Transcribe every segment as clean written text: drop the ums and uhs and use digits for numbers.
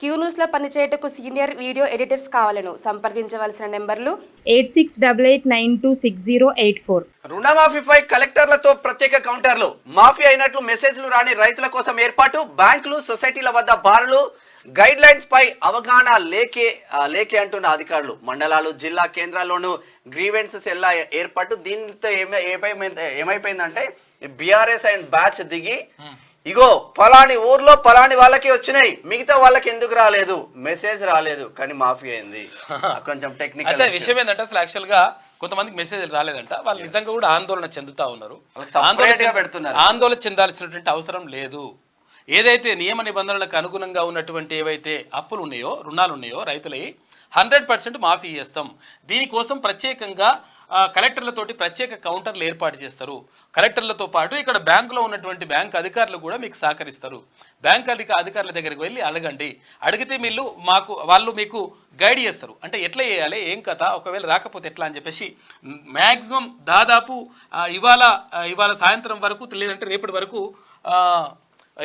Queue న్యూస్లో పనిచేయటకు senior video editors కావాలను సంప్రదించవలసిన నెంబర్లు 8688926084. రుణమాఫీపై కలెక్టర్లతో ప్రత్యేక కౌంటర్లు. మాఫీ అయినట్లు మెసేజ్లు రాని రైతుల కోసం ఏర్పాటు. బ్యాంకులు, సొసైటీల వద్ద బారులు. గైడ్ లైన్స్ పై అవగాహన లేకే అంటున్న అధికారులు. మండలాలు, జిల్లా కేంద్రాల్లోనూ గ్రీవెన్స్ సెల్ ఏర్పాటు. దీంతో ఏమైపోయిందంటే బీఆర్ఎస్ అండ్ బ్యాచ్ దిగి ఇగో పలాని ఊర్లో పలాని వాళ్ళకి వచ్చినాయి, మిగతా వాళ్ళకి ఎందుకు రాలేదు, మెసేజ్ రాలేదు కానీ మాఫీ అయింది. కొంచెం టెక్నికల్ విషయం ఏంటంటే అసలు యాక్చువల్ గా కొంతమందికి మెసేజ్ రాలేదంట. వాళ్ళు నిజంగా కూడా ఆందోళన చెందుతా ఉన్నారు. ఆందోళన చెందాల్సినటువంటి అవసరం లేదు. ఏదైతే నియమ నిబంధనలకు అనుగుణంగా ఉన్నటువంటి ఏవైతే అప్పులు ఉన్నాయో, రుణాలు ఉన్నాయో రైతులవి 100% మాఫీ చేస్తాం. దీనికోసం ప్రత్యేకంగా కలెక్టర్లతోటి ప్రత్యేక కౌంటర్లు ఏర్పాటు చేస్తారు. కలెక్టర్లతో పాటు ఇక్కడ బ్యాంకులో ఉన్నటువంటి బ్యాంక్ అధికారులు కూడా మీకు సహకరిస్తారు. బ్యాంక్ అధికారుల దగ్గరికి వెళ్ళి అడగండి. అడిగితే వాళ్ళు మీకు గైడ్ చేస్తారు. అంటే ఎట్లా చేయాలి, ఏం కథ, ఒకవేళ రాకపోతే ఎట్లా అని చెప్పేసి మ్యాక్సిమం దాదాపు ఇవాళ సాయంత్రం వరకు లేదంటే రేపటి వరకు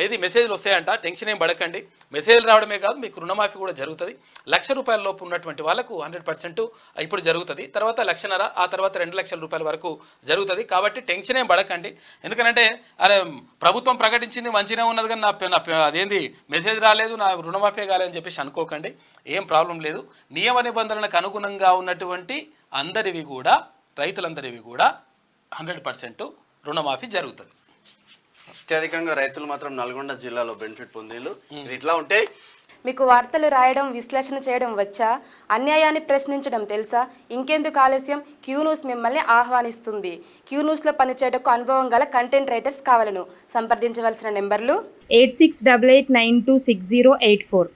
ఏది మెసేజ్లు వస్తాయంట. టెన్షన్ ఏం పడకండి. మెసేజ్లు రావడమే కాదు, మీకు రుణమాఫీ కూడా జరుగుతుంది. ₹1,00,000 లోపు ఉన్నటువంటి వాళ్ళకు 100% ఇప్పుడు జరుగుతుంది. తర్వాత 1,50,000, ఆ తర్వాత ₹2,00,000 వరకు జరుగుతుంది. కాబట్టి టెన్షన్ ఏం పడకండి. ఎందుకంటే అరే ప్రభుత్వం ప్రకటించింది మంచిగా ఉన్నది కానీ నా అదేంది మెసేజ్ రాలేదు, నా రుణమాఫీ కాలేదని చెప్పేసి అనుకోకండి. ఏం ప్రాబ్లం లేదు. నియమ నిబంధనలకు అనుగుణంగా ఉన్నటువంటి అందరివి కూడా, రైతులందరివి కూడా 100% రుణమాఫీ జరుగుతుంది. అత్యధికంగా రైతులు మాత్రం నల్గొండ జిల్లాలో బెనిఫిట్ పొందేళ్ళు. ఇది ఇట్లా ఉంటే మీకు వార్తలు రాయడం, విశ్లేషణ చేయడం వచ్చా? అన్యాయాన్ని ప్రశ్నించడం తెలుసా? ఇంకెందుకు ఆలస్యం? క్యూ న్యూస్ మిమ్మల్ని ఆహ్వానిస్తుంది. క్యూ న్యూస్లో పనిచేయటకు అనుభవం గల కంటెంట్ రైటర్స్ కావాలను సంప్రదించవలసిన నెంబర్లు 8688926084.